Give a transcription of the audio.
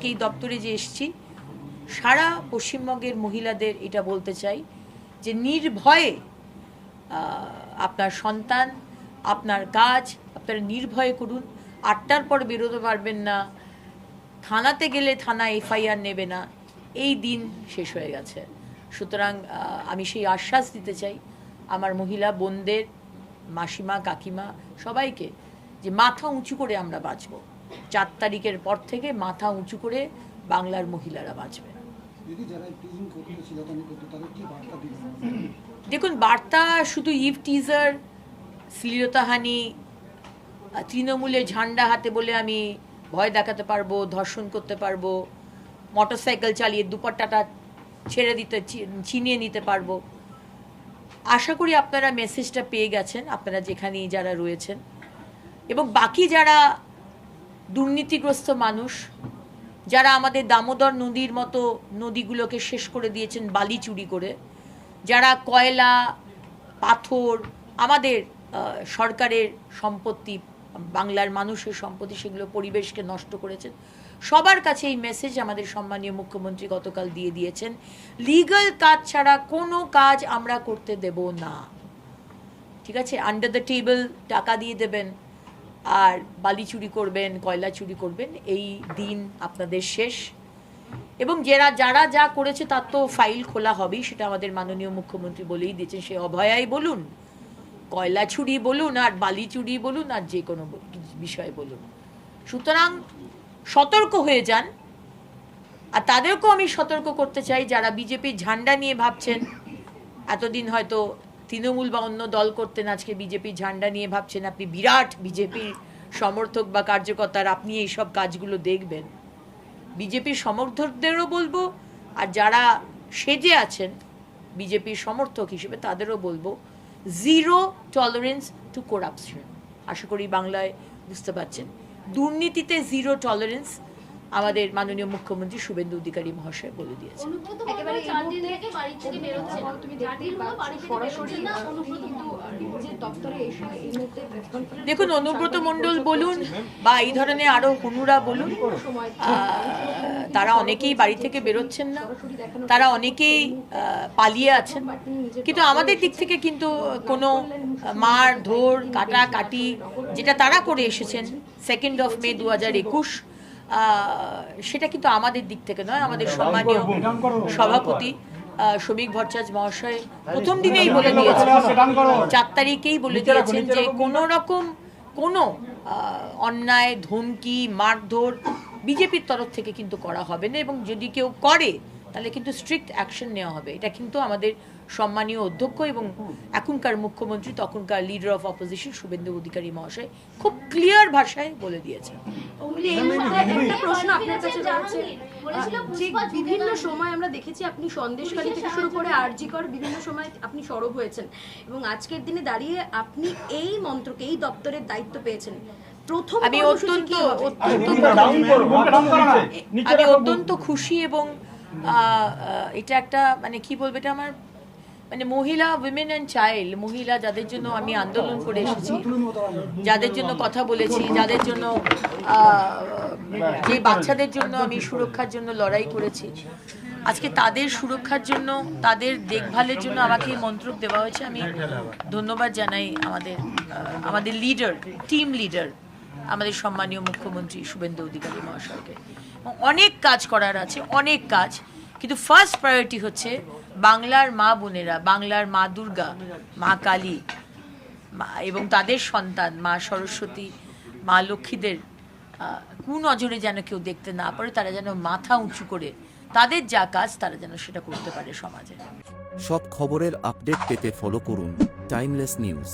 আজকে এই দপ্তরে যে এসেছি, সারা পশ্চিমবঙ্গের মহিলাদের এটা বলতে চাই যে নির্ভয়ে আপনার সন্তান, আপনার কাজ আপনারা নির্ভয়ে করুন। 8টার পর বেরোতে পারবেন না, থানাতে গেলে থানা এফআইআর নেবে না, এই দিন শেষ হয়ে গেছে। সুতরাং আমি সেই আশ্বাস দিতে চাই আমার মহিলা বোনদের, মাসিমা, কাকিমা সবাইকে, যে মাথা উঁচু করে আমরা বাঁচব। 4 তারিখের পর থেকে মাথা উঁচু করে বাংলার মহিলারা বাঁচবে। দেখুন, বার্তা শুধু ইভ টিজার, শ্লীলতাহানি, তৃণমূলে ঝান্ডা হাতে বলে আমি ভয় দেখাতে পারবো, ধর্ষণ করতে পারবো, মোটরসাইকেল চালিয়ে দুপাট্টাটা ছেড়ে দিতে, ছিনিয়ে নিতে পারবো। আশা করি আপনারা মেসেজটা পেয়ে গেছেন, আপনারা যেখানেই যারা রয়েছেন। এবং বাকি যারা দুর্নীতিগ্রস্ত মানুষ, যারা আমাদের দামোদর নদীর মতো নদীগুলোকে শেষ করে দিয়েছেন বালি চুরি করে, যারা কয়লা, পাথর, আমাদের সরকারের সম্পত্তি, বাংলার মানুষের সম্পত্তি, সেগুলো পরিবেশকে নষ্ট করেছেন, সবার কাছে এই মেসেজ আমাদের সম্মানীয় মুখ্যমন্ত্রী গতকাল দিয়ে দিয়েছেন, লিগ্যাল কাজ ছাড়া কোনো কাজ আমরা করতে দেব না। ঠিক আছে? আন্ডার দ্য টেবল টাকা দিয়ে দেবেন আর বালি চুরি করবেন, কয়লা চুরি করবেন, এই দিন আপনাদের শেষ। এবং যারা যা করেছে তার তো ফাইল খোলা হবেই, সেটা আমাদের মাননীয় মুখ্যমন্ত্রী বলেই দিয়েছেন। সে অভয়াই বলুন, কয়লা চুরি বলুন, আর বালি চুরি বলুন, আর যে কোনো বিষয় বলুন। সুতরাং সতর্ক হয়ে যান। আর তাদেরকেও আমি সতর্ক করতে চাই, যারা বিজেপির ঝান্ডা নিয়ে ভাবছেন, এতদিন হয়তো তৃণমূল বা অন্য দল করতেন, আজকে বিজেপির ঝান্ডা নিয়ে ভাবছেন আপনি বিরাট বিজেপির সমর্থক বা কার্যকর্তার, আপনি এইসব কাজগুলো দেখবেন। বিজেপির সমর্থকদেরও বলবো, আর যারা সেজে আছেন বিজেপির সমর্থক হিসেবে তাদেরও বলবো, জিরো টলারেন্স টু করাপশন। আশা করি বাংলায় বুঝতে পারছেন। দুর্নীতিতে জিরো টলারেন্স আমাদের মাননীয় মুখ্যমন্ত্রী শুভেন্দু অধিকারী মহাশয় বলে দিয়েছেন। দেখুন, অনুব্রত মণ্ডল বলুন বা এই ধরনের আরো হনুরা বলুন, তারা অনেকেই বাড়ি থেকে বেরোচ্ছেন না, তারা অনেকেই পালিয়ে আছেন। কিন্তু আমাদের দিক থেকে কিন্তু কোনো মার ধর কাটাকাটি যেটা তারা করে এসেছেন 2 মে 2021, সেটা কিন্তু আমাদের দিক থেকে নয়। আমাদের সম্মানীয় সভাপতি শ্রমিক ভট্টাচার্য মহাশয় প্রথম দিনেই বলে দিয়েছেন, 4 তারিখেই বলে দিয়েছেন যে কোনো রকম কোনো অন্যায়, ধমকি, মারধর বিজেপির তরফ থেকে কিন্তু করা হবে না, এবং যদি কেউ করে তাহলে কিন্তু স্ট্রিক্ট অ্যাকশন নেওয়া হবে। এটা কিন্তু আমাদের সম্মানীয় অধ্যক্ষ এবং এখনকার মুখ্যমন্ত্রী, তখনকার leader of opposition Suvendu Adhikari মহাশয় খুব ক্লিয়ার ভাষায় বলে দিয়েছেন। বিভিন্ন সময় আমরা দেখেছি আপনি সন্দেশখালী থেকে শুরু করে আরজিকর বিভিন্ন সময় আপনি সরব হয়েছেন, এবং আজকের দিনে দাঁড়িয়ে আপনি এই মন্ত্রকে, এই দপ্তরের দায়িত্ব পেয়েছেন। আমি অত্যন্ত খুশি, এবং এটা একটা মানে কি বলবো, এটা আমার মানে মহিলা, উইমেন অ্যান্ড চাইল্ড, মহিলা যাদের জন্য আমি আন্দোলন করে এসেছি, যাদের জন্য কথা বলেছি, যাদের জন্য যে বাচ্চাদের জন্য আমি সুরক্ষার জন্য লড়াই করেছি, আজকে তাদের সুরক্ষার জন্য, তাদের দেখভালের জন্য আমাকে মন্ত্রক দেওয়া হয়েছে। আমি ধন্যবাদ জানাই আমাদের লিডার, টিম লিডার, আমাদের সম্মানীয় মুখ্যমন্ত্রী শুভেন্দু অধিকারী মহাশয়কে। অনেক কাজ করার আছে, অনেক কাজ, কিন্তু ফার্স্ট প্রায়োরিটি হচ্ছে বাংলার মা বোনেরা, বাংলার মা দুর্গা, মা কালী এবং তাদের সন্তান মা সরস্বতী, মা লক্ষ্মীদের কুনজরে যেন কেউ দেখতে না পারে, তারা যেন মাথা উঁচু করে তাদের যা কাজ তারা যেন সেটা করতে পারে সমাজে। সব খবরের আপডেট পেতে ফলো করুন টাইমলেস নিউজ।